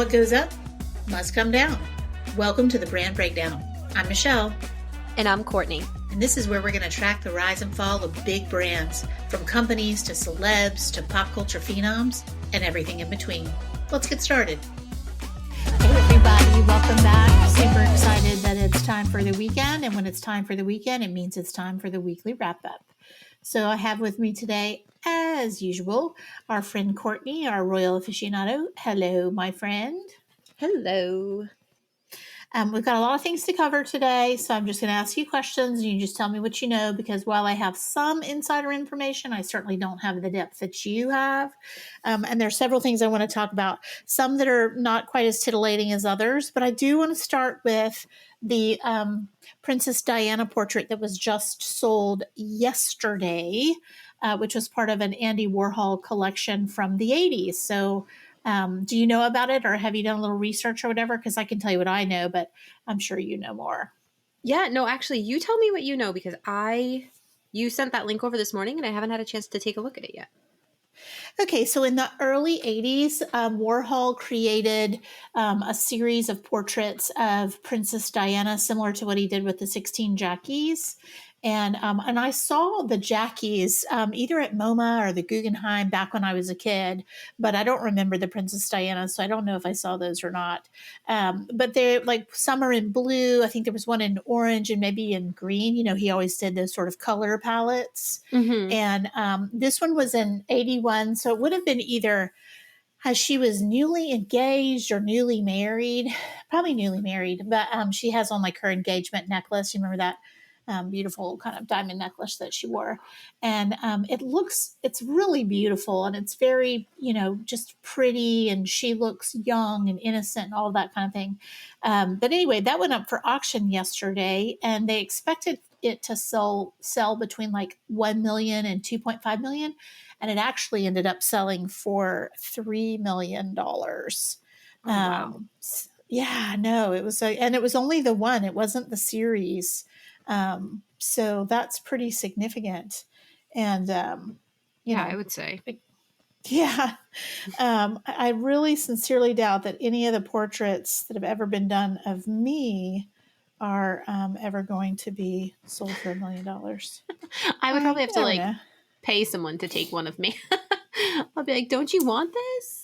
What goes up must come down. Welcome to the Brand Breakdown. I'm Michelle. And I'm Courtney. And this is where we're going to track the rise and fall of big brands, from companies to celebs to pop culture phenoms and everything in between. Let's get started. Hey everybody, welcome back. Super excited that it's time for the weekend. And when it's time for the weekend, it means it's time for the weekly wrap up. So I have with me today, as usual, our friend Courtney, our royal aficionado. Hello, my friend. Hello. We've got a lot of things to cover today, so I'm just going to ask you questions, and you just tell me what you know, because while I have some insider information, I certainly don't have the depth that you have. And there are several things I want to talk about, some that are not quite as titillating as others, but I do want to start with the Princess Diana portrait that was just sold yesterday, which was part of an Andy Warhol collection from the 80s. So do you know about it, or have you done a little research or whatever? Because I can tell you what I know, but I'm sure you know more. Yeah, no, actually, you tell me what you know, because you sent that link over this morning and I haven't had a chance to take a look at it yet. Okay, so in the early 80s, Warhol created a series of portraits of Princess Diana, similar to what he did with the 16 Jackies. And I saw the Jackies either at MoMA or the Guggenheim back when I was a kid, but I don't remember the Princess Diana, so I don't know if I saw those or not. But they're like, some are in blue. I think there was one in orange and maybe in green. You know, he always did those sort of color palettes. Mm-hmm. And this one was in 81, so it would have been either as she was newly engaged or newly married, probably newly married, but she has on like her engagement necklace. You remember that beautiful kind of diamond necklace that she wore. And it's really beautiful, and it's very, just pretty, and she looks young and innocent and all that kind of thing. But anyway, that went up for auction yesterday, and they expected it to sell between like 1 million and 2.5 million. And it actually ended up selling for $3 million. Oh, wow. Yeah, no, and it was only the one, it wasn't the series. So that's pretty significant. And, I would say. Yeah. I really sincerely doubt that any of the portraits that have ever been done of me are ever going to be sold for $1 million. I would probably have to know. pay someone to take one of me. I'll be like, don't you want this?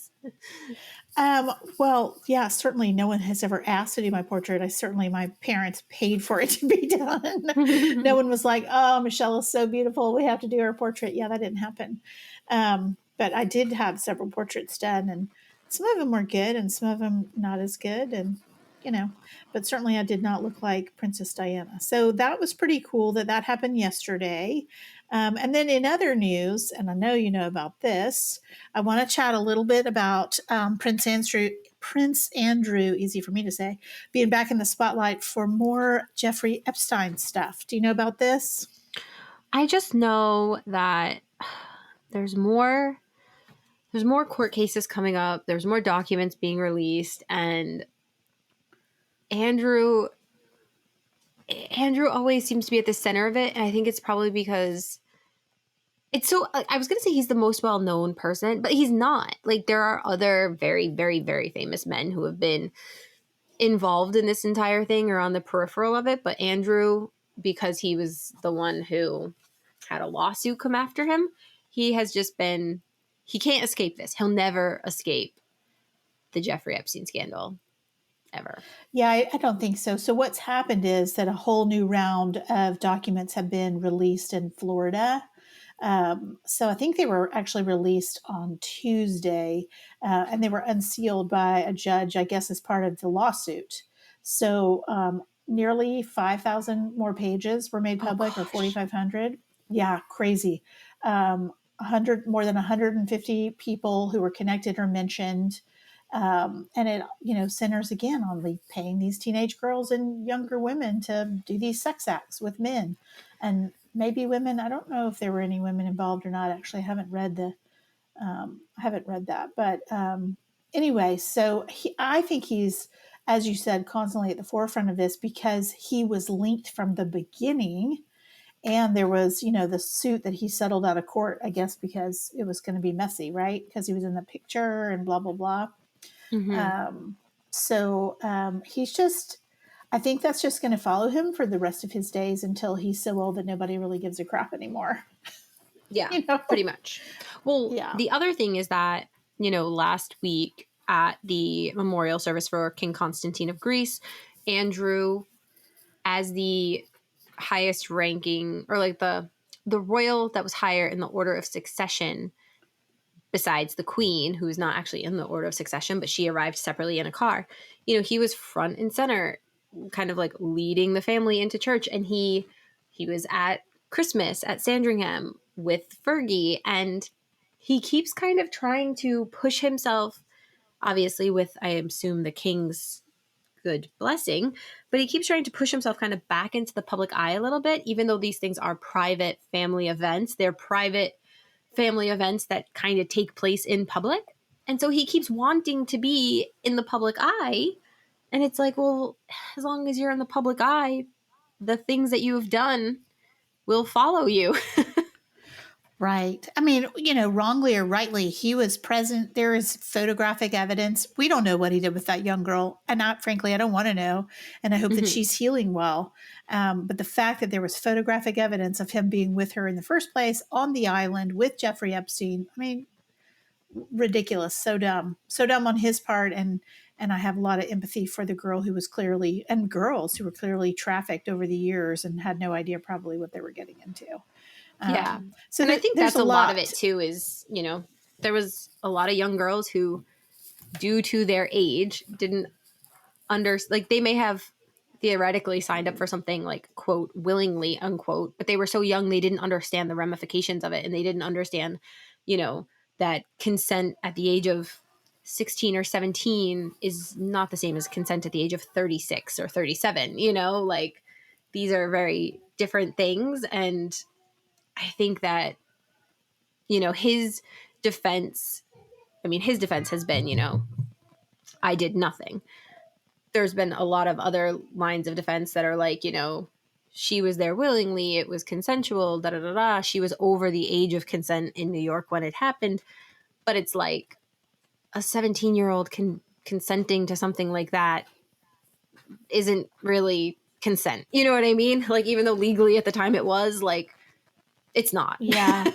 Well, yeah, certainly no one has ever asked to do my portrait. My parents paid for it to be done. No one was like, oh, Michelle is so beautiful, we have to do her portrait. Yeah, that didn't happen. But I did have several portraits done, and some of them were good and some of them not as good. And, but certainly I did not look like Princess Diana. So that was pretty cool that happened yesterday. And then in other news, and I know you know about this, I want to chat a little bit about Prince Andrew, easy for me to say, being back in the spotlight for more Jeffrey Epstein stuff. Do you know about this? I just know that there's more court cases coming up. There's more documents being released, and Andrew always seems to be at the center of it. And I think it's probably because it's so, I was going to say he's the most well-known person, but he's not. Like, there are other very, very, very famous men who have been involved in this entire thing or on the peripheral of it. But Andrew, because he was the one who had a lawsuit come after him, he can't escape this. He'll never escape the Jeffrey Epstein scandal. Ever. Yeah, I don't think so. So what's happened is that a whole new round of documents have been released in Florida. So I think they were actually released on Tuesday, and they were unsealed by a judge, I guess, as part of the lawsuit. So nearly 5,000 more pages were made public, or 4,500. Yeah, crazy. more than 150 people who were connected or mentioned. And it, centers again on paying these teenage girls and younger women to do these sex acts with men, and maybe women. I don't know if there were any women involved or not. Actually, I haven't read that. But anyway, so I think he's, as you said, constantly at the forefront of this because he was linked from the beginning. And there was, the suit that he settled out of court, I guess, because it was going to be messy, right? Because he was in the picture and blah, blah, blah. Mm-hmm. He's just, I think that's just going to follow him for the rest of his days until he's so old that nobody really gives a crap anymore. Yeah, You know? pretty much. Well, Yeah. the other thing is that, last week at the memorial service for King Constantine of Greece, Andrew, as the highest ranking, or like the royal that was higher in the order of succession, besides the queen, who's not actually in the order of succession, but she arrived separately in a car. He was front and center, kind of like leading the family into church, and he was at Christmas at Sandringham with Fergie, and he keeps kind of trying to push himself, obviously with, I assume, the king's good blessing, but he keeps trying to push himself kind of back into the public eye a little bit, even though these things are private family events. They're private family events that kind of take place in public. And so he keeps wanting to be in the public eye. And it's like, well, as long as you're in the public eye, the things that you have done will follow you. Right. I mean, wrongly or rightly, he was present. There is photographic evidence. We don't know what he did with that young girl. And frankly, I don't want to know. And I hope that Mhm. she's healing well. But the fact that there was photographic evidence of him being with her in the first place on the island with Jeffrey Epstein, I mean, ridiculous. So dumb on his part. And I have a lot of empathy for the girl who was clearly, and girls who were clearly trafficked over the years and had no idea probably what they were getting into. Yeah. So And I think there's that's a a lot of it lot. too, is, there was a lot of young girls who, due to their age, didn't like, they may have theoretically signed up for something like, quote, willingly, unquote, but they were so young they didn't understand the ramifications of it, and they didn't understand, that consent at the age of 16 or 17 is not the same as consent at the age of 36 or 37. Like, these are very different things. And I think that, his defense, his defense has been, I did nothing. There's been a lot of other lines of defense that are like, she was there willingly, it was consensual, da da da da. She was over the age of consent in New York when it happened. But it's like, a 17-year-old consenting to something like that isn't really consent. You know what I mean? Like, even though legally at the time it was, like, it's not. Yeah.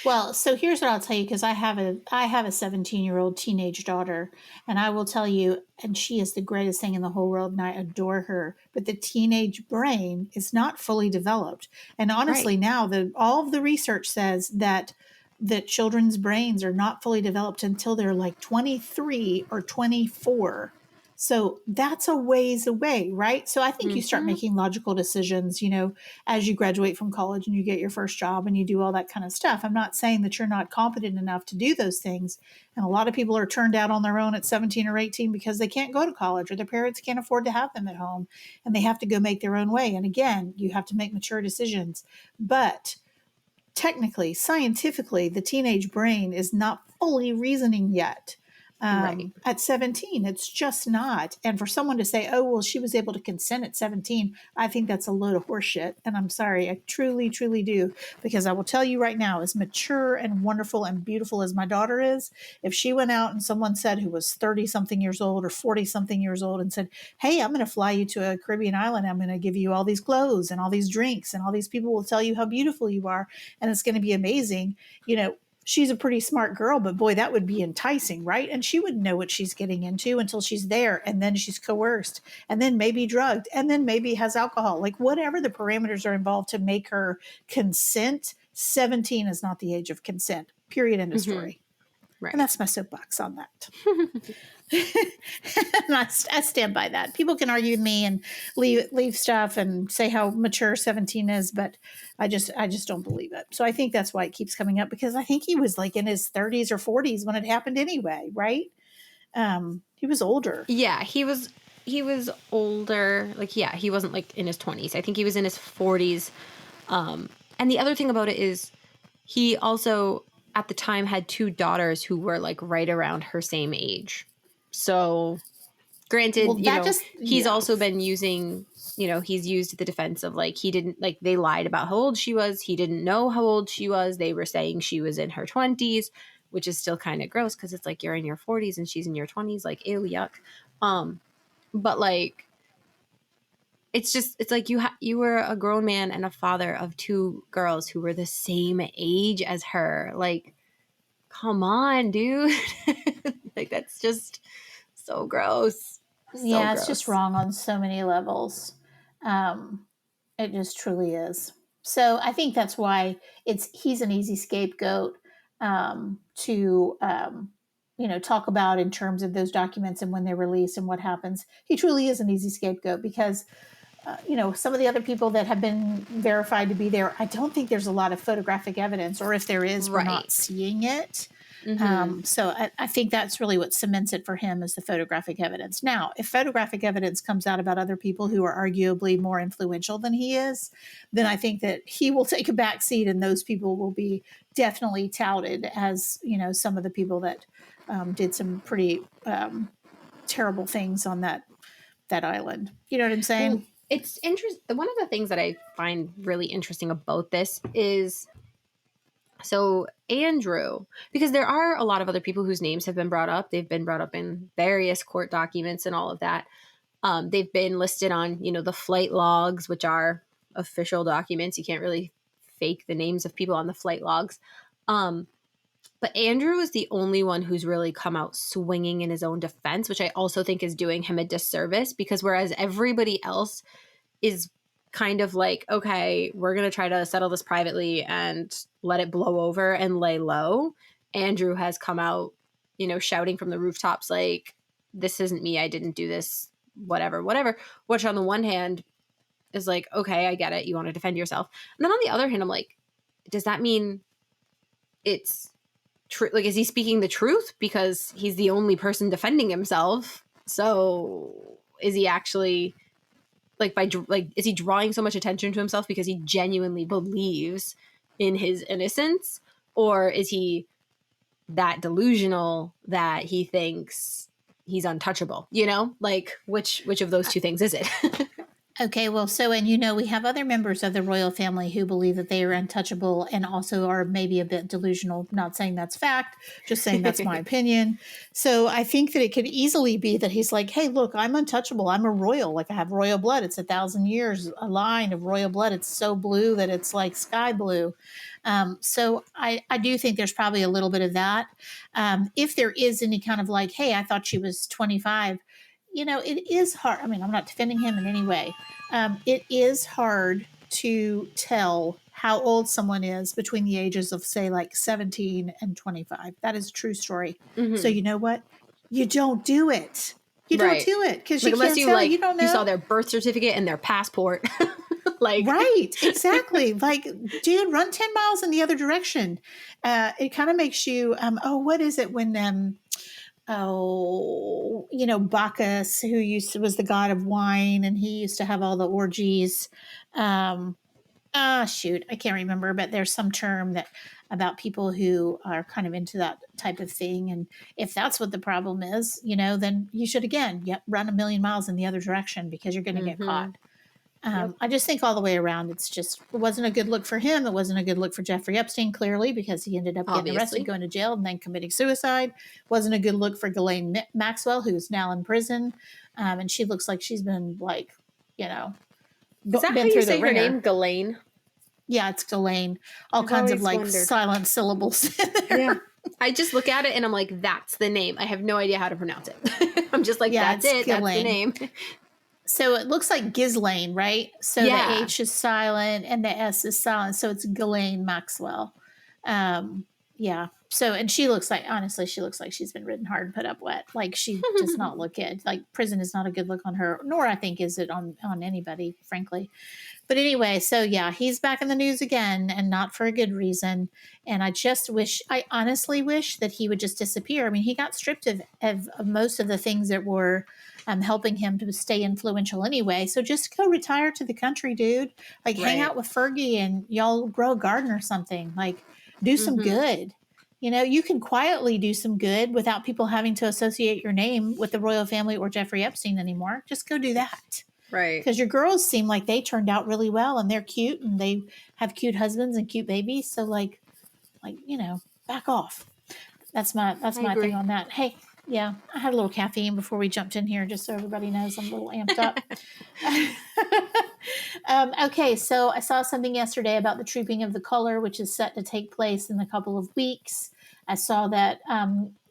Well, so here's what I'll tell you, because I have a 17-year-old teenage daughter, and I will tell you, and she is the greatest thing in the whole world, and I adore her. But the teenage brain is not fully developed, and Right. honestly, now all of the research says that children's brains are not fully developed until they're like 23 or 24. So that's a ways away, right? So I think you start Mm-hmm. making logical decisions, as you graduate from college and you get your first job and you do all that kind of stuff. I'm not saying that you're not competent enough to do those things. And a lot of people are turned out on their own at 17 or 18 because they can't go to college or their parents can't afford to have them at home and they have to go make their own way. And again, you have to make mature decisions. But technically, scientifically, the teenage brain is not fully reasoning yet. Right. At 17, it's just not. And for someone to say, oh, well, she was able to consent at 17, I think that's a load of horseshit. And I'm sorry, I truly, truly do. Because I will tell you right now, as mature and wonderful and beautiful as my daughter is, if she went out and someone said who was 30 something years old or 40 something years old and said, hey, I'm going to fly you to a Caribbean island, I'm going to give you all these clothes and all these drinks, and all these people will tell you how beautiful you are, and it's going to be amazing, she's a pretty smart girl, but boy, that would be enticing, right? And she wouldn't know what she's getting into until she's there, and then she's coerced, and then maybe drugged, and then maybe has alcohol, like whatever the parameters are involved to make her consent. 17 is not the age of consent, period, end of Mm-hmm. story. And Right. that's my soapbox on that. And I stand by that. People can argue with me and leave stuff and say how mature 17 is, but I just don't believe it. So I think that's why it keeps coming up, because I think he was like in his 30s or 40s when it happened anyway, right? He was older. Yeah, he was older. Like, yeah, he wasn't like in his 20s. I think he was in his 40s. And the other thing about it is, he also at the time had two daughters who were like right around her same age. So, Well, granted, that just, he's yeah. also been using, he's used the defense of like, he didn't, like, they lied about how old she was. He didn't know how old she was. They were saying she was in her 20s. which is still kind of gross because it's like you're in your 40s and she's in your 20s, like ew, yuck. But like it's like you were a grown man and a father of two girls who were the same age as her. Like, come on, dude. Like that's just so gross. So Yeah, it's just gross. wrong on so many levels. Um, it just truly is. So I think that's why he's an easy scapegoat to talk about in terms of those documents and when they're released and what happens. He truly is an easy scapegoat because some of the other people that have been verified to be there, I don't think there's a lot of photographic evidence, or if there is, we're not Right. seeing it. Mm-hmm. So I think that's really what cements it for him is the photographic evidence. Now, if photographic evidence comes out about other people who are arguably more influential than he is, then I think that he will take a back seat and those people will be definitely touted as, some of the people that did some pretty terrible things on that island. You know what I'm Well, saying? it's interesting. One of the things that I find really interesting about this is so Andrew, because there are a lot of other people whose names have been brought up. They've been brought up in various court documents and all of that. They've been listed on, the flight logs, which are official documents. You can't really fake the names of people on the flight logs. But Andrew is the only one who's really come out swinging in his own defense, which I also think is doing him a disservice because whereas everybody else is kind of like, okay, we're going to try to settle this privately and let it blow over and lay low. Andrew has come out, shouting from the rooftops, like, this isn't me. I didn't do this, whatever, whatever. Which on the one hand is like, okay, I get it. You want to defend yourself. And then on the other hand, I'm like, does that mean it's true? Like, is he speaking the truth because he's the only person defending himself? So is he actually is he drawing so much attention to himself because he genuinely believes in his innocence, or is he that delusional that he thinks he's untouchable? Like which of those two things is it? Okay, well, and we have other members of the royal family who believe that they are untouchable and also are maybe a bit delusional. Not saying that's fact, just saying that's my opinion. So I think that it could easily be that he's like, hey, look, I'm untouchable. I'm a royal. Like I have royal blood. It's 1,000 years, a line of royal blood. It's so blue that it's like sky blue. So I do think there's probably a little bit of that. If there is any kind of like, hey, I thought she was 25, it is hard. I mean, I'm not defending him in any way. It is hard to tell how old someone is between the ages of, say, like 17 and 25. That is a true story. So, Hmm. you know what? You don't do it. You don't Right. do it because Like you unless can't you tell. You don't you saw know. their birth certificate and their passport. Like Right, exactly. Like, dude, run 10 miles in the other direction. It kind of makes you, what is it when, Bacchus, who was the god of wine, and he used to have all the orgies. Um, shoot, I can't remember, but there's some term that about people who are kind of into that type of thing. And if that's what the problem is, then you should again, run a million miles in the other direction because you're going to get mm-hmm. caught. Yep. I just think all the way around, it wasn't a good look for him. It wasn't a good look for Jeffrey Epstein, clearly, because he ended up getting arrested, Obviously. going to jail, and then committing suicide. Wasn't a good look for Ghislaine Maxwell, who's now in prison. And she looks like she's been you know, Is that how been you through the say her name? ringer. Ghislaine? Yeah, it's Ghislaine. All I've kinds of always like wondered. silent syllables in Yeah. there. I just look at it and I'm like, that's the name. I have no idea how to pronounce it. I'm just like, Yeah, that's it's it. That's the Ghislaine. name. So it looks like Ghislaine, right? So the Yeah. H is silent and the S is silent. So it's Ghislaine Maxwell. Yeah. So, and honestly, she looks like she's been ridden hard and put up wet. Like she does not look good. Like prison is not a good look on her, nor I think is it on anybody, frankly. But anyway, so yeah, he's back in the news again and not for a good reason. And I honestly wish that he would just disappear. I mean, he got stripped of most of the things that were helping him to stay influential anyway. So just go retire to the country, dude. Like hang Right. out with Fergie and y'all grow a garden or something. Like do some Mm-hmm. good. You can quietly do some good without people having to associate your name with the royal family or Jeffrey Epstein anymore. Just go do that Right. because your girls seem like they turned out really well and they're cute and they have cute husbands and cute babies. So like back off. that's I my thing agree. on that. Hey, yeah, I had a little caffeine before we jumped in here, just so everybody knows I'm a little amped up. Okay, so I saw something yesterday about the trooping of the color, which is set to take place in a couple of weeks. I saw that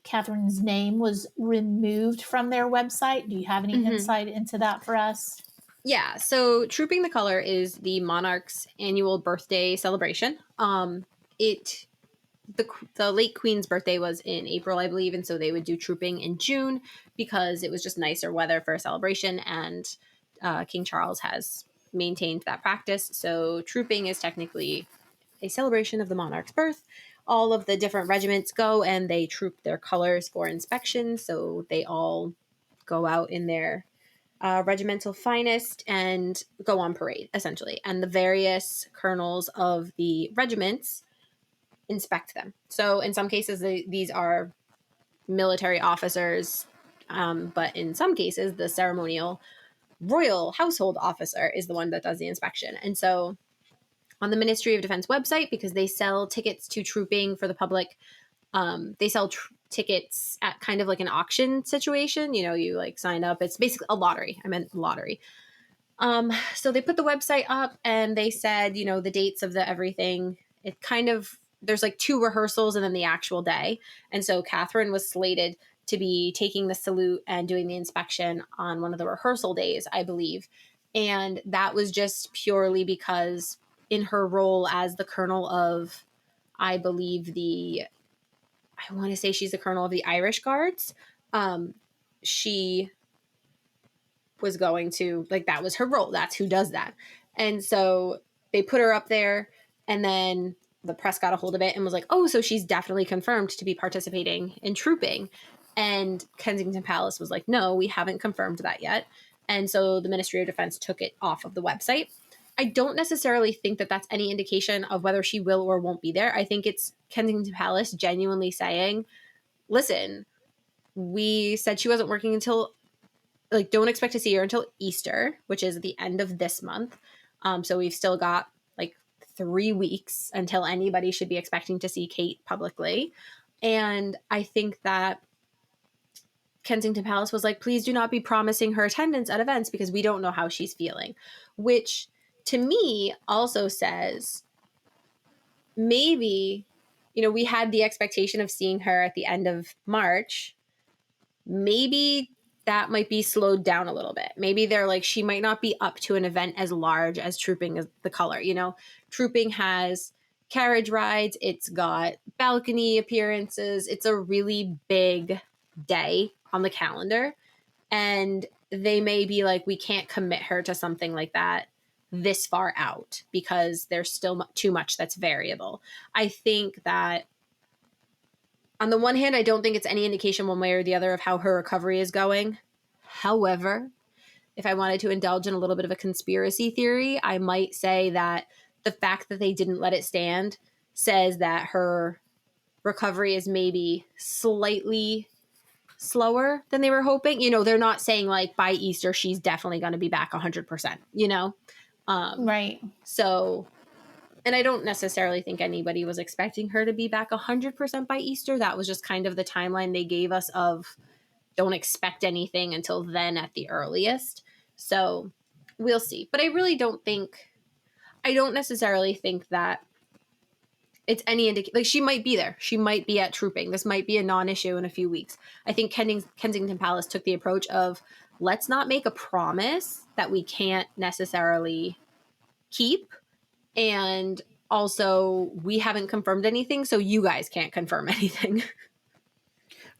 Catherine's name was removed from their website. Do you have any Hmm. insight into that for us? Yeah, so Trooping the Color is the monarch's annual birthday celebration. It the late queen's birthday was in April, I believe, and so they would do trooping in June because it was just nicer weather for a celebration, and King Charles has maintained that practice. So trooping is technically a celebration of the monarch's birth. All of the different regiments go and they troop their colors for inspection. So they all go out in their regimental finest and go on parade, essentially. And the various colonels of the regiments inspect them. So in some cases, these are military officers, but in some cases, the ceremonial royal household officer is the one that does the inspection. And so on the Ministry of Defense website, because they sell tickets to trooping for the public, they sell tickets at kind of like an auction situation. You know, you like sign up. It's basically a lottery. I meant lottery. So they put the website up and they said, you know, the dates of the everything. It kind of, there's like 2 rehearsals and then the actual day. And so Catherine was slated to be taking the salute and doing the inspection on one of the rehearsal days, I believe. And that was just purely because in her role as the colonel of, I believe I want to say she's the colonel of the Irish Guards. She was going to, like, that was her role. That's who does that. And so they put her up there, and then the press got a hold of it and was like, oh, so she's definitely confirmed to be participating in trooping. And Kensington Palace was like, no, we haven't confirmed that yet. And so the Ministry of Defense took it off of the website. I don't necessarily think that that's any indication of whether she will or won't be there. I think it's Kensington Palace genuinely saying, listen, we said she wasn't working until, like, don't expect to see her until Easter, which is the end of this month. So we've still got like 3 weeks until anybody should be expecting to see Kate publicly. And I think that Kensington Palace was like, please do not be promising her attendance at events because we don't know how she's feeling, which to me also says maybe, you know, we had the expectation of seeing her at the end of March. Maybe that might be slowed down a little bit. Maybe they're like, she might not be up to an event as large as Trooping is the color. You know, Trooping has carriage rides, it's got balcony appearances, it's a really big day on the calendar. And they may be like, we can't commit her to something like that this far out because there's still too much that's variable. I think that on the one hand, I don't think it's any indication one way or the other of how her recovery is going. However, if I wanted to indulge in a little bit of a conspiracy theory, I might say that the fact that they didn't let it stand says that her recovery is maybe slightly slower than they were hoping. You know, they're not saying like by Easter she's definitely going to be back 100%, you know? Um, Right. so and I don't necessarily think anybody was expecting her to be back 100% by Easter. That was just kind of the timeline they gave us of don't expect anything until then at the earliest. So we'll see. But I don't necessarily think that it's any indication. Like, she might be there. She might be at trooping. This might be a non-issue in a few weeks. I think Kensington Palace took the approach of let's not make a promise that we can't necessarily keep. And also, we haven't confirmed anything, so you guys can't confirm anything.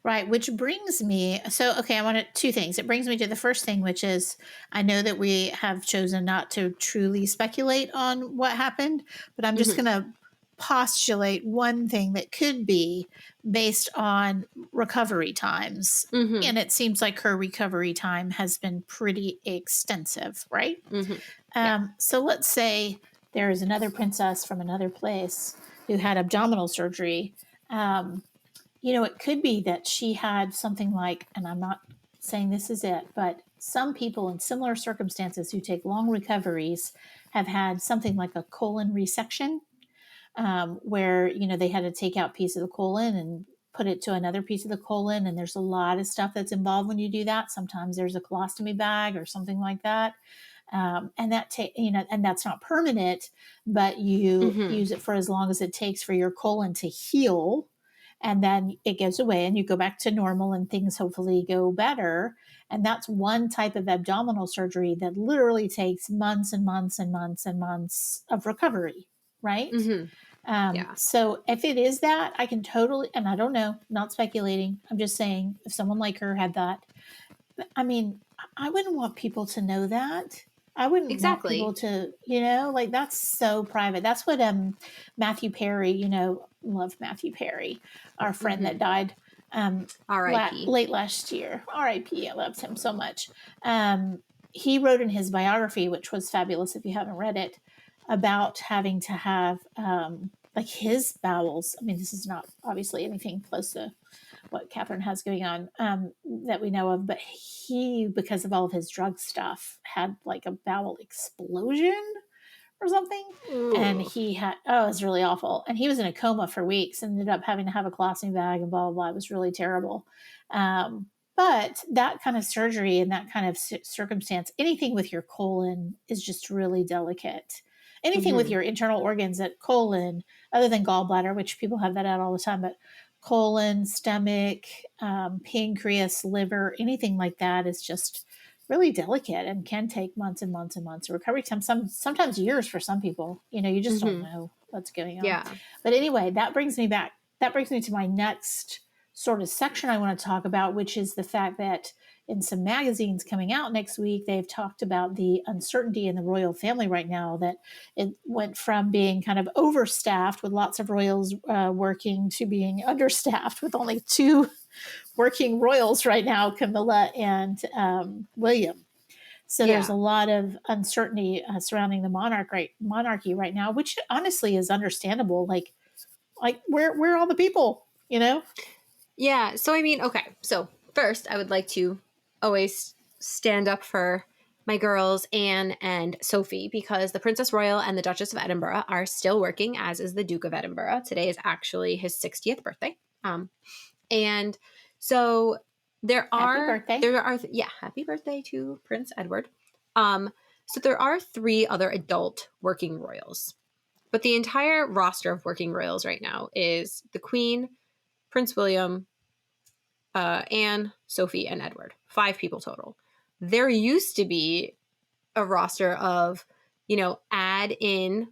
Right, which brings me, so okay, I wanted 2 things. It brings me to the first thing, which is I know that we have chosen not to truly speculate on what happened, but I'm just Hmm. going to postulate one thing that could be based on recovery times. Hmm. And it seems like her recovery time has been pretty extensive, right? Hmm. Yeah. So let's say there is another princess from another place who had abdominal surgery. Um, it could be that she had something like, and I'm not saying this is it, but some people in similar circumstances who take long recoveries have had something like a colon resection, where, they had to take out piece of the colon and put it to another piece of the colon, and there's a lot of stuff that's involved when you do that. Sometimes there's a colostomy bag or something like that. And and that's not permanent, but you Mm-hmm. use it for as long as it takes for your colon to heal, and then it goes away and you go back to normal and things hopefully go better. And that's one type of abdominal surgery that literally takes months and months and months and months of recovery, right? Mm-hmm. Yeah. So if it is that, I can totally, and I don't know, not speculating, I'm just saying if someone like her had that, I mean, I wouldn't want people to know that. I wouldn't want people Exactly. to, like that's so private. That's what Matthew Perry, love Matthew Perry, our friend Mm-hmm. that died R.I.P. late last year. R.I.P. I loved him so much. He wrote in his biography, which was fabulous if you haven't read it, about having to have like his bowels. I mean, this is not obviously anything close to what Catherine has going on that we know of, but he, because of all of his drug stuff, had like a bowel explosion or something. And Ooh. he had, oh, it was really awful. And he was in a coma for weeks, ended up having to have a colostomy bag and blah, blah, blah. It was really terrible. But that kind of surgery and that kind of circumstance, anything with your colon is just really delicate. Anything with Mm-hmm. your internal organs at colon, other than gallbladder, which people have that out all the time, but colon, stomach, pancreas, liver, anything like that is just really delicate and can take months and months and months of recovery time. Sometimes years for some people. You just don't Mm-hmm. know what's going on. Yeah. But anyway, that brings me back. That brings me to my next sort of section I want to talk about, which is the fact that in some magazines coming out next week, they've talked about the uncertainty in the royal family right now, that it went from being kind of overstaffed with lots of royals working to being understaffed with only two working royals right now, Camilla and William. So there's Yeah. a lot of uncertainty surrounding the monarchy right now, which honestly is understandable. Like where are all the people? Yeah. So, I mean, okay. So, first, I would like to always stand up for my girls, Anne and Sophie, because the Princess Royal and the Duchess of Edinburgh are still working, as is the Duke of Edinburgh. Today is actually his 60th birthday. And so Happy birthday! yeah, happy birthday to Prince Edward. Um, so there are three other adult working royals, but the entire roster of working royals right now is the Queen, Prince William, Anne, Sophie, and Edward. 5 people total. There used to be a roster of, add in,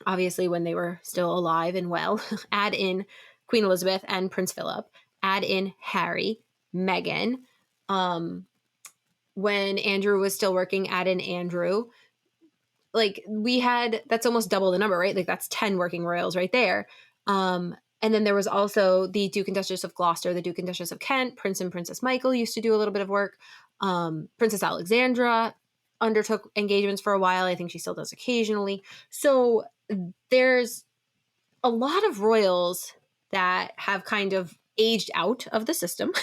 obviously when they were still alive and well, add in Queen Elizabeth and Prince Philip, add in Harry, Meghan. When Andrew was still working, add in Andrew. Like that's almost double the number, right? Like that's 10 working royals right there. And then there was also the Duke and Duchess of Gloucester, the Duke and Duchess of Kent, Prince and Princess Michael used to do a little bit of work. Princess Alexandra undertook engagements for a while. I think she still does occasionally. So there's a lot of royals that have kind of aged out of the system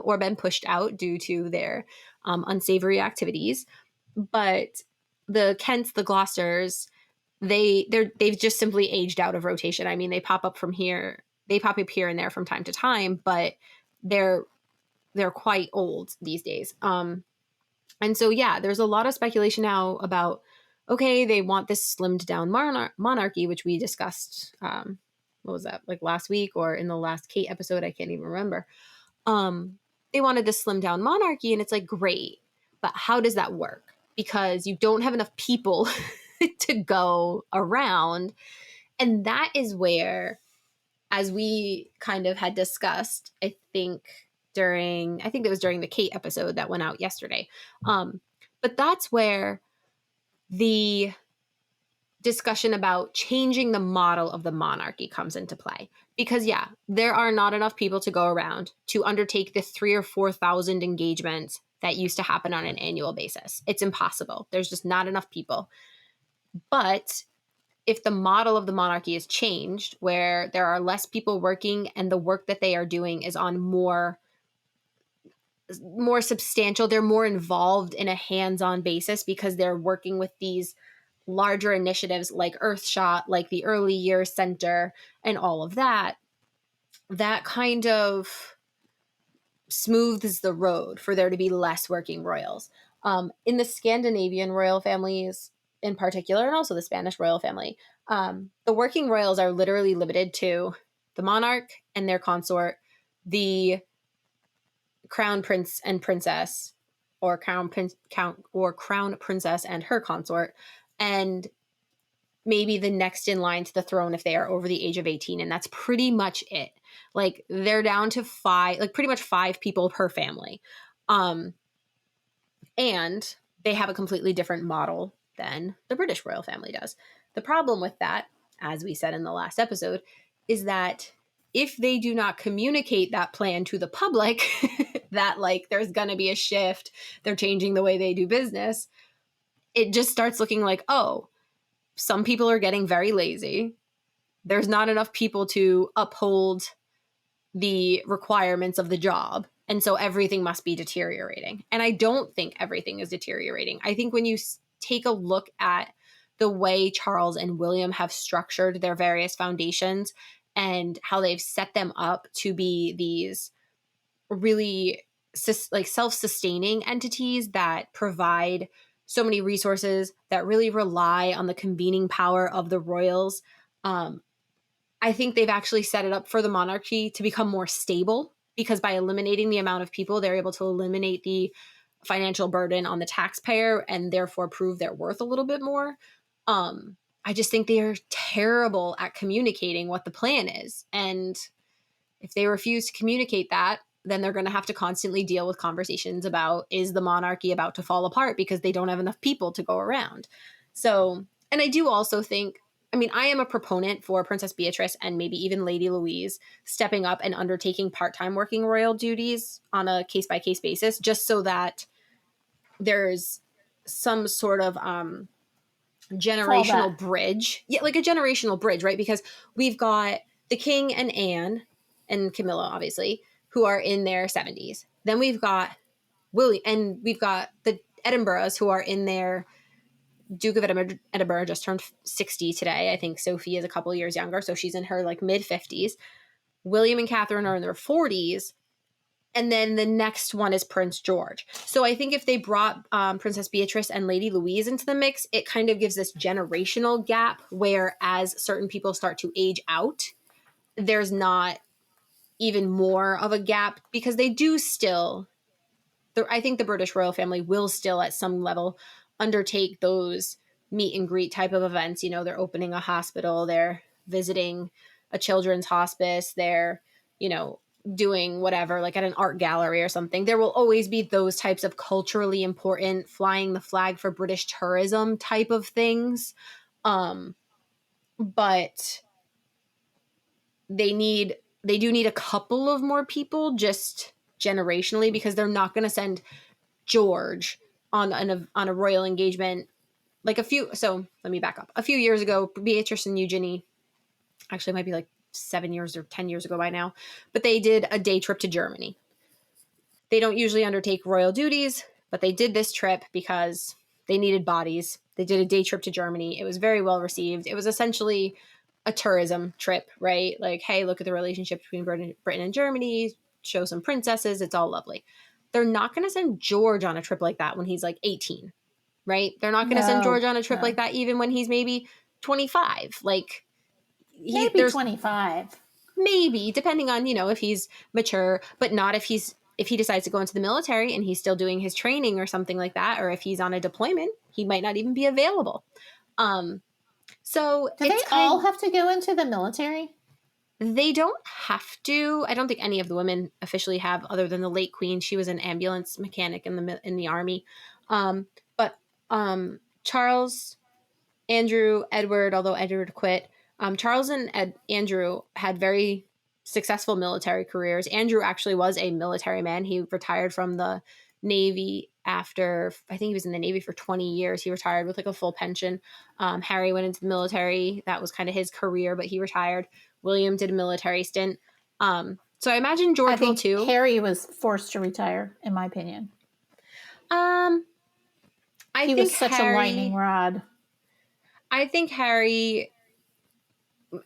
or been pushed out due to their unsavory activities. But the Kents, the Gloucesters, they've just simply aged out of rotation. I mean, they pop up here and there from time to time, but they're quite old these days. And so yeah, there's a lot of speculation now about, okay, they want this slimmed down monarchy, which we discussed. What was that, like last week or in the last Kate episode? I can't even remember. They wanted this slimmed down monarchy, and it's like, great, but how does that work? Because you don't have enough people to go around. And that is where, as we kind of had discussed, I think it was during the Kate episode that went out yesterday. But that's where the discussion about changing the model of the monarchy comes into play. Because yeah, there are not enough people to go around to undertake the 3,000 or 4,000 engagements that used to happen on an annual basis. It's impossible. There's just not enough people. But if the model of the monarchy is changed, where there are less people working and the work that they are doing is on more substantial, they're more involved in a hands-on basis because they're working with these larger initiatives like Earthshot, like the Early Years Center, and all of that. that kind of smooths the road for there to be less working royals. In the Scandinavian royal families in particular, and also the Spanish royal family, the working royals are literally limited to the monarch and their consort, the crown prince and princess, or crown princess and her consort, and maybe the next in line to the throne if they are over the age of 18, and that's pretty much it. Like, they're down to five, like pretty much five people per family. um and they have a completely different model than the British royal family does. The problem with that, as we said in the last episode, is that if they do not communicate that plan to the public, that like there's going to be a shift, they're changing the way they do business, it just starts looking like, oh, some people are getting very lazy. There's not enough people to uphold the requirements of the job. And so everything must be deteriorating. And I don't think everything is deteriorating. I think when you take a look at the way Charles and William have structured their various foundations and how they've set them up to be these really like self-sustaining entities that provide so many resources, that really rely on the convening power of the royals, I think they've actually set it up for the monarchy to become more stable, because by eliminating the amount of people, they're able to eliminate the financial burden on the taxpayer and therefore prove their worth a little bit more. I just think they are terrible at communicating what the plan is. And if they refuse to communicate that, then they're going to have to constantly deal with conversations about, is the monarchy about to fall apart because they don't have enough people to go around? So, and I do also think, I mean, I am a proponent for Princess Beatrice and maybe even Lady Louise stepping up and undertaking part-time working royal duties on a case-by-case basis, just so that there's some sort of generational Fallback. bridge. Yeah, like a generational bridge, right? Because we've got the King and Anne and Camilla, obviously, who are in their 70s. Then we've got William, and we've got the Edinburghs who are in their Duke of Edinburgh just turned 60 today. I think Sophie is a couple years younger, so she's in her like mid 50s. William and Catherine are in their 40s, and then the next one is Prince George. So I think if they brought Princess Beatrice and Lady Louise into the mix, it kind of gives this generational gap where, as certain people start to age out, there's not even more of a gap, because they do still, I think the British royal family will still at some level undertake those meet and greet type of events. You know, they're opening a hospital, they're visiting a children's hospice, they're, you know, doing whatever, like at an art gallery or something. There will always be those types of culturally important, flying the flag for British tourism type of things. But they do need a couple of more people just generationally, because they're not going to send George on on a royal engagement. Like so let me back up. A few years ago, Beatrice and Eugenie, actually it might be like 7 years or 10 years ago by now, but they did a day trip to Germany. They don't usually undertake royal duties, but they did this trip because they needed bodies. They did a day trip to Germany. It was very well received. It was essentially a tourism trip, right? Like, hey, look at the relationship between Britain and Germany, show some princesses. It's all lovely. They're not going to send George on a trip like that when he's like 18, right? They're not going to send George No, on a trip like no. that even when he's maybe 25. Like, Maybe there's 25. maybe, depending on, you know, if he's mature, but not if he decides to go into the military and he's still doing his training or something like that, or if he's on a deployment, he might not even be available. Um, so Do they it's all kind have to go into the military? they don't have to. I don't think any of the women officially have, other than the late queen. She was an ambulance mechanic in the army. But Charles, Andrew, Edward, although Edward quit, Charles and Andrew had very successful military careers. Andrew actually was a military man. He retired from the Navy after, I think he was in the Navy for 20 years. He retired with like a full pension. Harry went into the military. That was kind of his career, but he retired. William did a military stint. So I imagine I George will think too. Harry was forced to retire, in my opinion. Um, I He think was such a lightning Harry, rod. I think Harry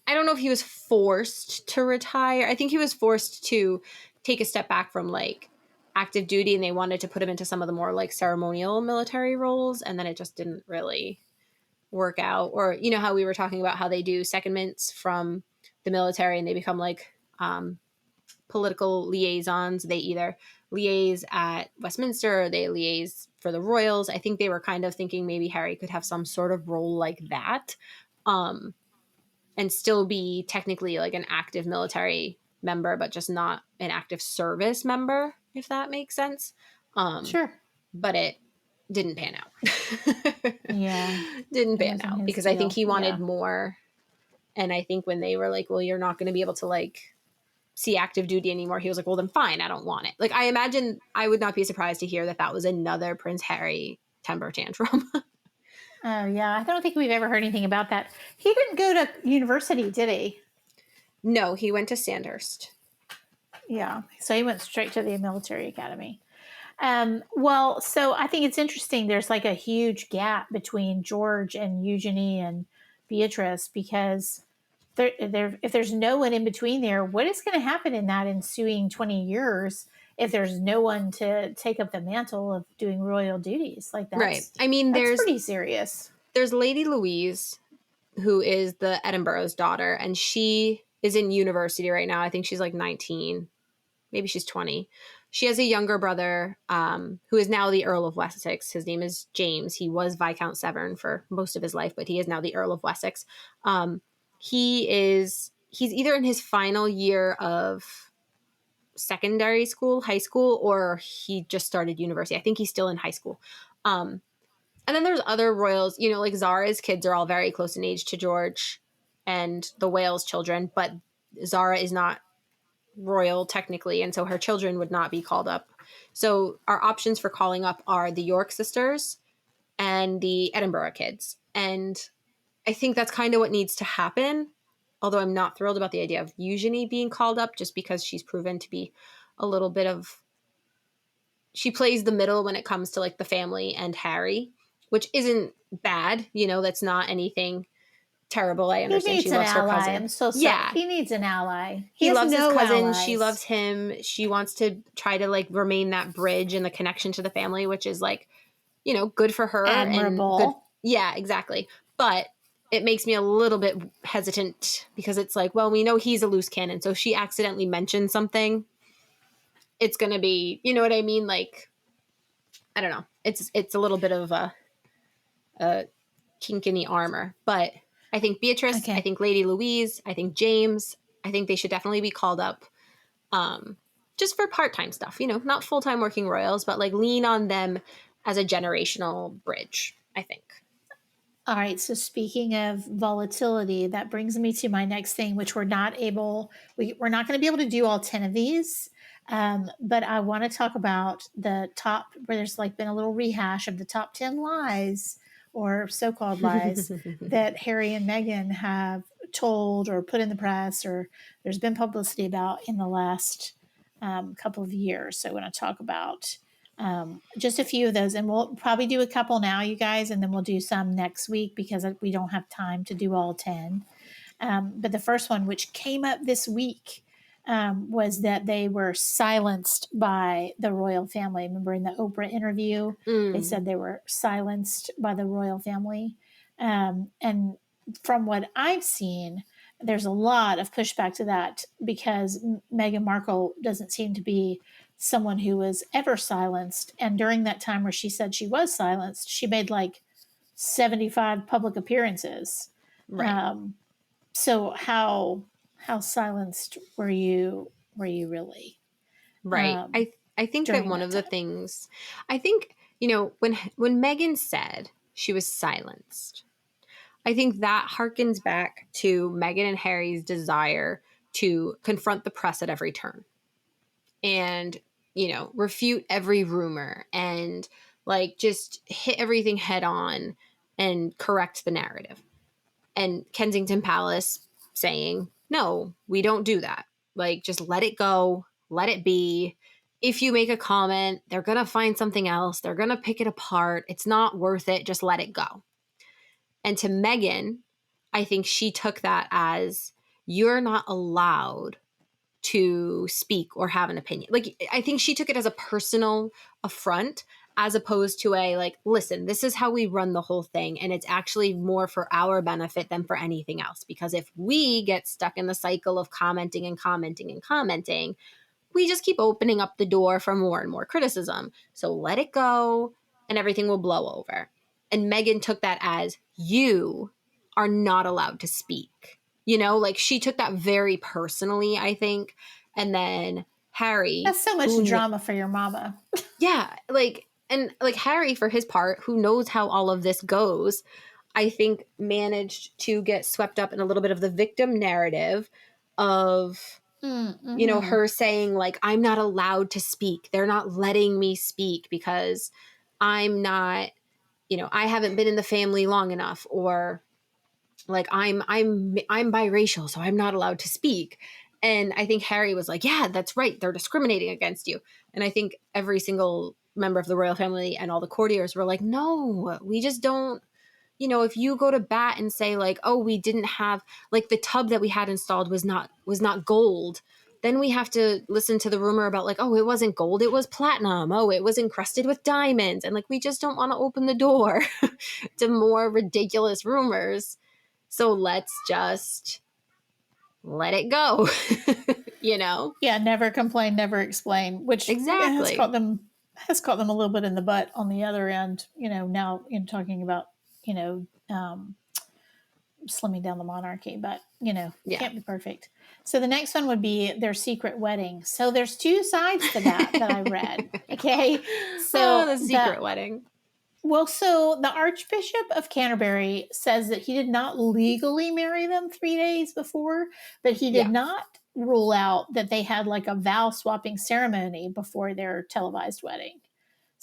I don't know if he was forced to retire. I think he was forced to take a step back from like active duty, and they wanted to put him into some of the more like ceremonial military roles, and then it just didn't really work out. Or you know how we were talking about how they do secondments from the military and they become like political liaisons. They either liaise at Westminster or they liaise for the royals. I think they were kind of thinking maybe Harry could have some sort of role like that. Um, and still be technically like an active military member, but just not an active service member, if that makes sense. Um, Sure. but it didn't pan out. Yeah. Didn't It pan wasn't out his because I think deal. he wanted Yeah. more. And I think when they were like, well, you're not going to be able to like see active duty anymore, he was like, well, then fine, I don't want it. Like, I imagine I would not be surprised to hear that that was another Prince Harry temper tantrum. Oh, yeah. I don't think we've ever heard anything about that. He didn't go to university, did he? No, he went to Sandhurst. Yeah. So he went straight to the military academy. Well, so I think it's interesting. There's like a huge gap between George and Eugenie and Beatrice because if there's no one in between there, what is going to happen in that ensuing 20 years if there's no one to take up the mantle of doing royal duties? Like Right. I mean, that's pretty serious. there's Lady Louise, who is the Edinburgh's daughter, and she is in university right now. I think she's like 19, maybe she's 20. She has a younger brother who is now the Earl of Wessex. His name is James. He was Viscount Severn for most of his life, but he is now the Earl of Wessex. He's either in his final year of secondary school, high school, or he just started university. I think he's still in high school. And then there's other royals, you know, like Zara's kids are all very close in age to George and the Wales children, but Zara is not royal technically, and so her children would not be called up. So our options for calling up are the York sisters and the Edinburgh kids. And I think that's kind of what needs to happen. Although I'm not thrilled about the idea of Eugenie being called up just because she's proven to be a little bit of she plays the middle when it comes to like the family and Harry, which isn't bad, you know, that's not anything terrible. I He understand she needs an loves her ally. cousin. I'm so sorry. Yeah, He needs an ally. He he has loves his no cousin. She allies. loves him. She wants to try to like remain that bridge and the connection to the family, which is like, you know, good for her and good. Admirable. Yeah, exactly. But it makes me a little bit hesitant because it's like, well, we know he's a loose cannon. So if she accidentally mentions something, it's going to be, you know what I mean? Like, I don't know. It's a little bit of a kink in the armor. But I think Beatrice, I Okay. think Lady Louise, I think James, I think they should definitely be called up just for part-time stuff, you know, not full-time working royals, but like lean on them as a generational bridge, I think. All right. So speaking of volatility, that brings me to my next thing, which we're not going to be able to do all 10 of these. But I want to talk about the top where there's like been a little rehash of the top 10 lies or so-called lies that Harry and Meghan have told or put in the press or there's been publicity about in the last couple of years. So I want to talk about just a few of those, and we'll probably do a couple now, you guys, and then we'll do some next week because we don't have time to do all 10. But the first one, which came up this week, was that they were silenced by the royal family. Remember in the Oprah interview, they Mm, said they were silenced by the royal family. And from what I've seen, there's a lot of pushback to that because Meghan Markle doesn't seem to be someone who was ever silenced. And during that time where she said she was silenced, she made like 75 public appearances. right. Um, so how silenced were you really Right. I think that during one that of the time? things I think, you know, when Megan said she was silenced, I think that harkens back to Meghan and Harry's desire to confront the press at every turn and, you know, refute every rumor and like just hit everything head on and correct the narrative. And Kensington Palace saying, no, we don't do that. Like, just let it go, let it be. If you make a comment, they're going to find something else. They're going to pick it apart. It's not worth it. Just let it go. And to Meghan, I think she took that as, you're not allowed to speak or have an opinion. Like, I think she took it as a personal affront, as opposed to a, like, listen, this is how we run the whole thing. And it's actually more for our benefit than for anything else. Because if we get stuck in the cycle of commenting and commenting and commenting, we just keep opening up the door for more and more criticism. So let it go and everything will blow over. And Meghan took that as, you are not allowed to speak. You know, like, she took that very personally, I think. And then Harry, That's so much who, drama for your mama. yeah, like, and like Harry, for his part, who knows how all of this goes, I think managed to get swept up in a little bit of the victim narrative of, Mm-hmm. her saying, like, I'm not allowed to speak. They're not letting me speak because I'm not, I haven't been in the family long enough, or like, I'm biracial, so I'm not allowed to speak. And I think Harry was like, yeah, that's right. They're discriminating against you. And I think every single member of the royal family and all the courtiers were like, no, we just don't, if you go to bat and say, like, oh, we didn't have, like, the tub that we had installed was not gold, then we have to listen to the rumor about, like, oh, it wasn't gold, it was platinum, oh, it was encrusted with diamonds, and, like, we just don't want to open the door to more ridiculous rumors. So let's just let it go. you know Yeah, never complain, never explain, which exactly. has caught them a little bit in the butt on the other end. Now in talking about you know um, slimming down the monarchy, but Yeah. can't be perfect. So the next one would be their secret wedding. So there's two sides to that I read. Okay, Oh, so the secret wedding. so the Archbishop of Canterbury says that he did not legally marry them 3 days before, but he did Yeah. not rule out that they had like a vow swapping ceremony before their televised wedding.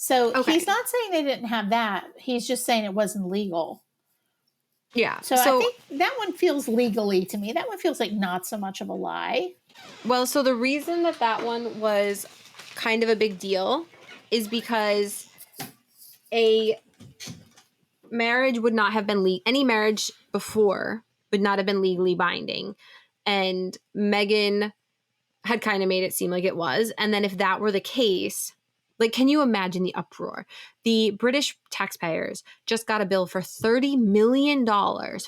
So he's Okay. not saying they didn't have that. He's just saying it wasn't legal. Yeah. So I So, think that one feels legally to me. That one feels like not so much of a lie. well, so the reason that one was kind of a big deal is because a marriage would not have been any marriage before would not have been legally binding. And Meghan had kind of made it seem like it was. And then if that were the case, like, can you imagine the uproar? The British taxpayers just got a bill for $30 million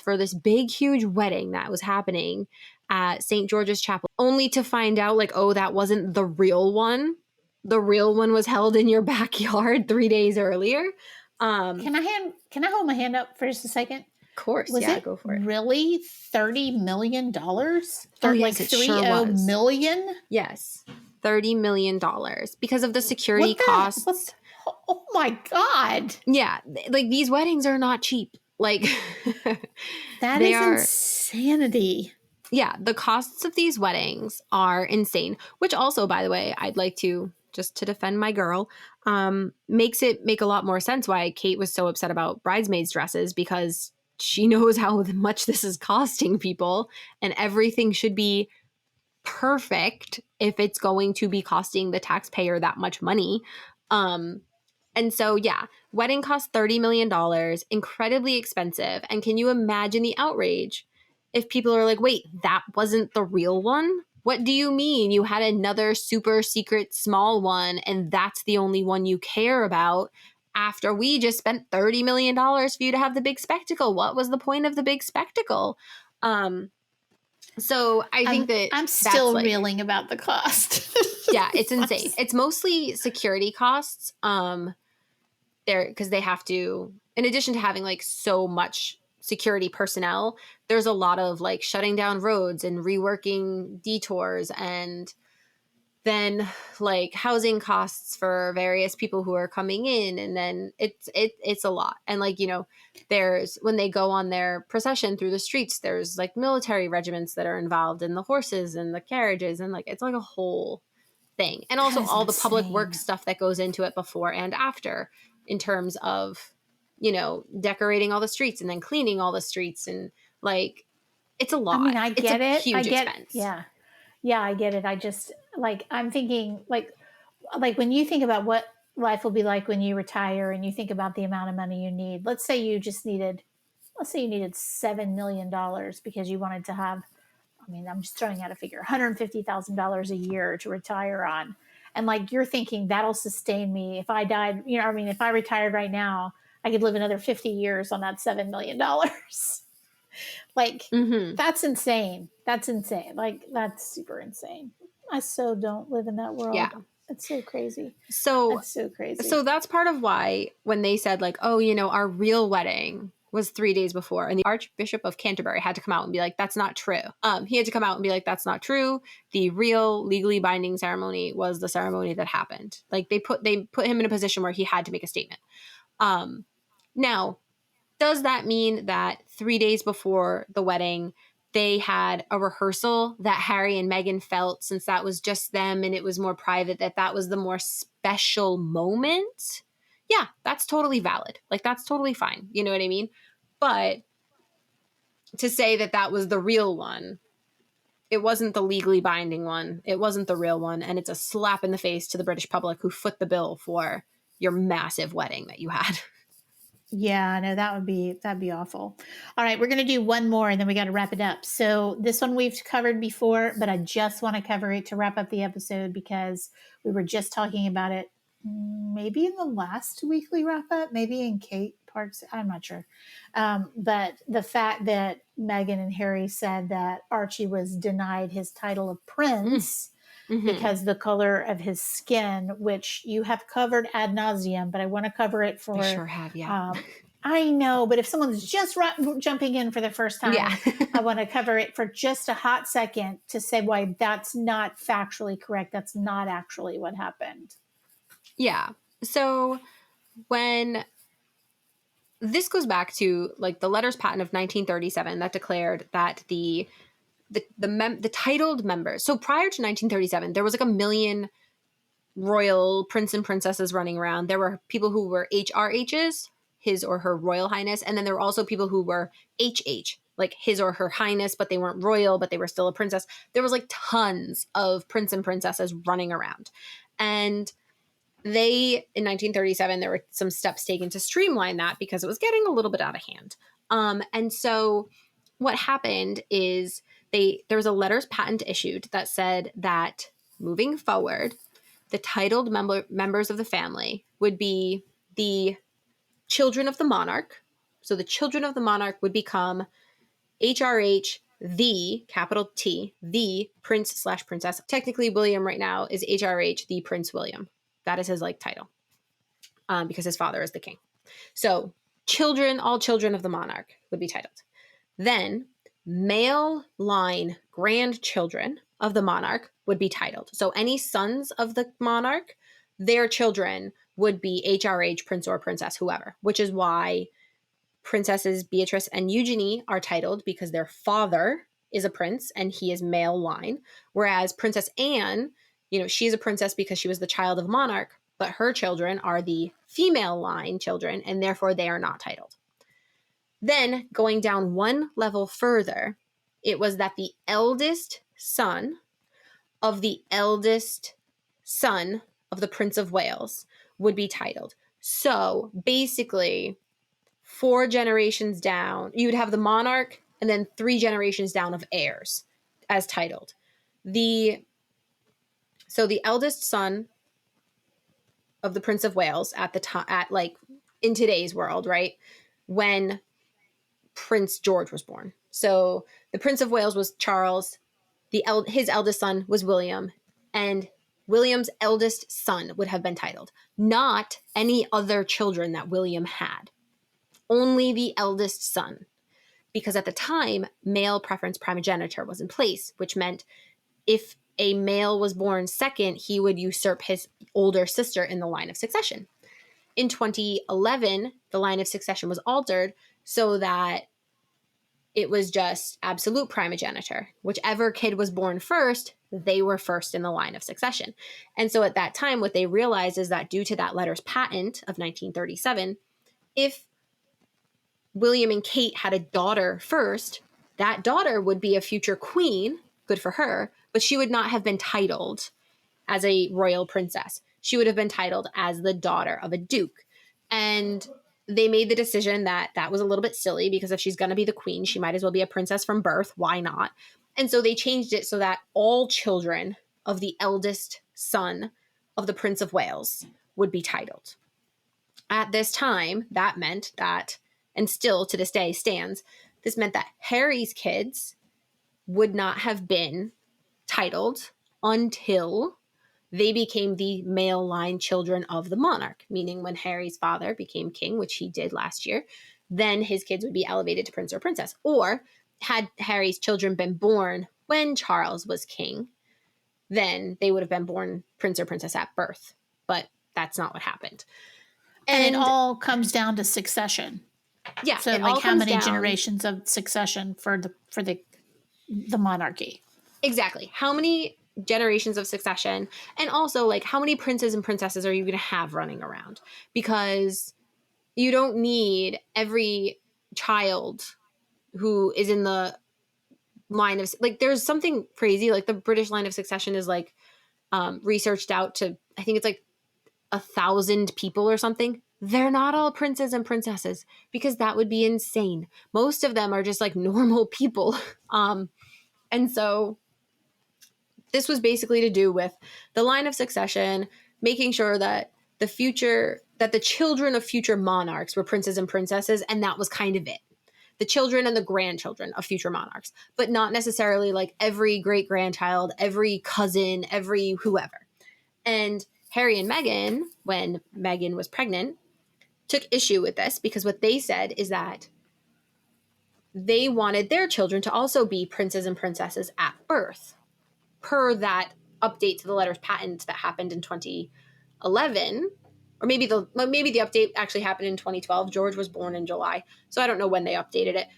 for this big, huge wedding that was happening at St. George's Chapel, only to find out, like, oh, that wasn't the real one. The real one was held in your backyard 3 days earlier. Can I hold my hand up for just a second? Of course, Was yeah, it go for it. really $30 million? Oh, Like yes, it sure 30 was. million? Yes, $30 million because of the security What costs. oh my god. Yeah, like, these weddings are not cheap. Like, That they is are, insanity. yeah, the costs of these weddings are insane, which also, by the way, I'd like to, just to defend my girl, makes it make a lot more sense why Kate was so upset about bridesmaids dresses, because she knows how much this is costing people, and everything should be perfect if it's going to be costing the taxpayer that much money. Um, and so, yeah, wedding cost $30 million, incredibly expensive. And can you imagine the outrage if people are like, wait, that wasn't the real one? What do you mean you had another super secret small one and that's the only one you care about, after we just spent $30 million for you to have the big spectacle? What was the point of the big spectacle? So I think that I'm that's still like, reeling about the cost. yeah, it's insane. It's mostly security costs. There, because they have to, in addition to having, like, so much security personnel, there's a lot of, like, shutting down roads and reworking detours, and then, like, housing costs for various people who are coming in, and then it's a lot. And, like, there's, when they go on their procession through the streets, there's, like, military regiments that are involved in the horses and the carriages, and, like, it's like a whole thing. And That also is all the public works insane. stuff that goes into it before and after, in terms of, decorating all the streets and then cleaning all the streets, and, like, it's a I lot. mean, I It's a get it. huge expense. Yeah. Yeah, I get it. I just like I'm thinking like when you think about what life will be like when you retire and you think about the amount of money you need. Let's say you just needed let's say you needed $7 million because you wanted to have, I mean, I'm just throwing out a figure, $150,000 a year to retire on. And like you're thinking that'll sustain me if I died, you know, I mean, if I retired right now, I could live another 50 years on that $7 million. Like, Mm-hmm. that's insane. That's insane. Like, that's super insane. I so don't live in that Yeah. world. It's so crazy. So That's so so crazy. that's part of why when they said like, oh, you know, our real wedding was 3 days before, and the Archbishop of Canterbury had to come out and be like, that's not true. He had to come out and be like, that's not true. The real legally binding ceremony was the ceremony that happened. Like they put him in a position where he had to make a statement. Um, Now, does that mean that 3 days before the wedding, they had a rehearsal that Harry and Meghan felt, since that was just them and it was more private, that was the more special moment? Yeah, that's totally valid. Like, that's totally fine. You know what I mean? But to say that that was the real one, it wasn't the legally binding one. It wasn't the real one. And it's a slap in the face to the British public who foot the bill for your massive wedding that you had. Yeah, no, that'd be awful. All right, we're gonna do one more and then we gotta wrap it up. So this one we've covered before, but I just want to cover it to wrap up the episode because we were just talking about it maybe in the last weekly wrap up, maybe in Kate Parks, I'm not sure. But the fact that Meghan and Harry said that Archie was denied his title of prince Mm-hmm. because the color of his skin, which you have covered ad nauseum, but I want to cover it I for. sure have, yeah. I know, but if someone's just jumping in for the first Yeah. time, I want to cover it for just a hot second to say why that's not factually correct. That's not actually what happened. Yeah. So when this goes back to like the letters patent of 1937 that declared that the titled members. So prior to 1937, there was like a million royal prince and princesses running around. There were people who were HRHs, His or Her Royal Highness, and then there were also people who were HH, like His or Her Highness, but they weren't royal, but they were still a princess. There was like tons of prince and princesses running around. And in 1937, there were some steps taken to streamline that because it was getting a little bit out of hand. And so what happened is there was a letters patent issued that said that moving forward, the titled members of the family would be the children of the monarch. So the children of the monarch would become HRH, the capital T, the prince/princess. Technically, William right now is HRH, the Prince William. That is his like title, because his father is the king. So all children of the monarch would be titled. Then male line grandchildren of the monarch would be titled. So any sons of the monarch, their children would be HRH, prince or princess, whoever, which is why Princesses Beatrice and Eugenie are titled, because their father is a prince and he is male line. Whereas Princess Anne, she's a princess because she was the child of a monarch, but her children are the female line children, and therefore they are not titled. Then going down one level further, it was that the eldest son of the eldest son of the Prince of Wales would be titled. So basically, 4 generations down, you would have the monarch and then 3 generations down of heirs as titled. So the eldest son of the Prince of Wales at the time, in today's world, right? When Prince George was born. So the Prince of Wales was Charles. His eldest son was William, and William's eldest son would have been titled. Not any other children that William had. Only the eldest son. Because at the time, male preference primogeniture was in place, which meant if a male was born second, he would usurp his older sister in the line of succession. In 2011, the line of succession was altered so that it was just absolute primogeniture. Whichever kid was born first, they were first in the line of succession. And so at that time, what they realized is that due to that letters patent of 1937, if William and Kate had a daughter first, that daughter would be a future queen, good for her, but she would not have been titled as a royal princess. She would have been titled as the daughter of a duke. And they made the decision that that was a little bit silly because if she's going to be the queen, she might as well be a princess from birth. Why not? And so they changed it so that all children of the eldest son of the Prince of Wales would be titled. At this time, that meant that, and still to this day stands, this meant that Harry's kids would not have been titled until they became the male line children of the monarch, meaning when Harry's father became king, which he did last year, then his kids would be elevated to prince or princess. Or had Harry's children been born when Charles was king, then they would have been born prince or princess at birth. But that's not what happened. And it all comes down to succession. Yeah, so like how many generations of succession for the monarchy? Exactly. How many generations of succession, and also like how many princes and princesses are you going to have running around? Because you don't need every child who is in the line of, like, there's something crazy, like the British line of succession is like researched out to, I think it's like 1,000 people or something. They're not all princes and princesses because that would be insane. Most of them are just like normal people. And so this was basically to do with the line of succession, making sure that the children of future monarchs were princes and princesses, and that was kind of it. The children and the grandchildren of future monarchs, but not necessarily like every great-grandchild, every cousin, every whoever. And Harry and Meghan, when Meghan was pregnant, took issue with this because what they said is that they wanted their children to also be princes and princesses at birth, per that update to the letters patent that happened in 2011, or maybe the update actually happened in 2012. George was born in July, so I don't know when they updated it.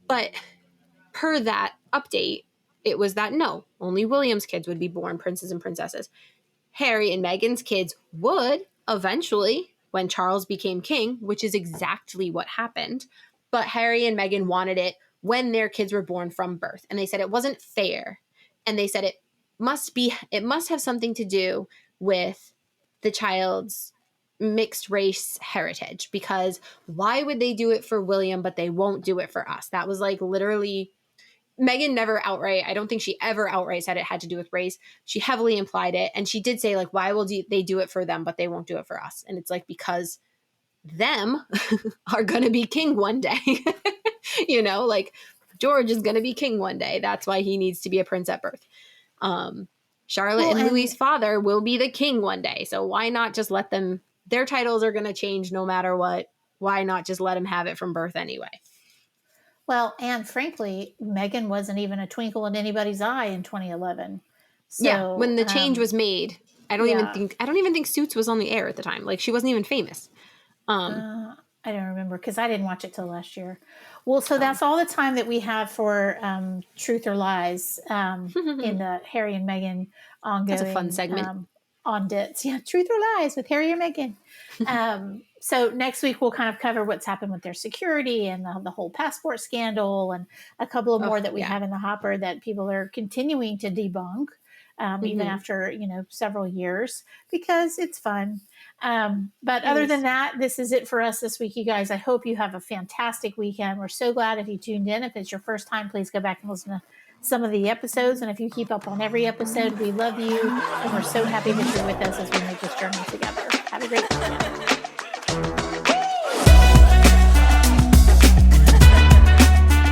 But per that update, it was that no, only William's kids would be born princes and princesses. Harry and Meghan's kids would eventually, when Charles became king, which is exactly what happened. But Harry and Meghan wanted it when their kids were born from birth. And they said it wasn't fair. And they said it must have something to do with the child's mixed race heritage, because why would they do it for William, but they won't do it for us? That was like literally, Meghan never outright, I don't think she ever outright said it had to do with race. She heavily implied it. And she did say, like, why will they do it for them, but they won't do it for us? And it's like, because them are going to be king one day. You know, like George is going to be king one day. That's why he needs to be a prince at birth. Charlotte and Louis's father will be the king one day. So why not just let them, their titles are going to change no matter what. Why not just let them have it from birth anyway? Well, and frankly, Meghan wasn't even a twinkle in anybody's eye in 2011. So, yeah, when the change was made, I don't even think Suits was on the air at the time. Like, she wasn't even famous. I don't remember because I didn't watch it till last year. Well, so that's all the time that we have for Truth or Lies in the Harry and Meghan ongoing. That's a fun segment. On Dits. Yeah, Truth or Lies with Harry and Meghan. So next week we'll kind of cover what's happened with their security and the whole passport scandal and a couple of more that we have in the hopper that people are continuing to debunk, even after, several years, because it's fun. But other than that, this is it for us this week, you guys. I hope you have a fantastic weekend. We're so glad if you tuned in. If it's your first time, please go back and listen to some of the episodes. And if you keep up on every episode, we love you. And we're so happy that you're with us as we make this journey together. Have a great weekend.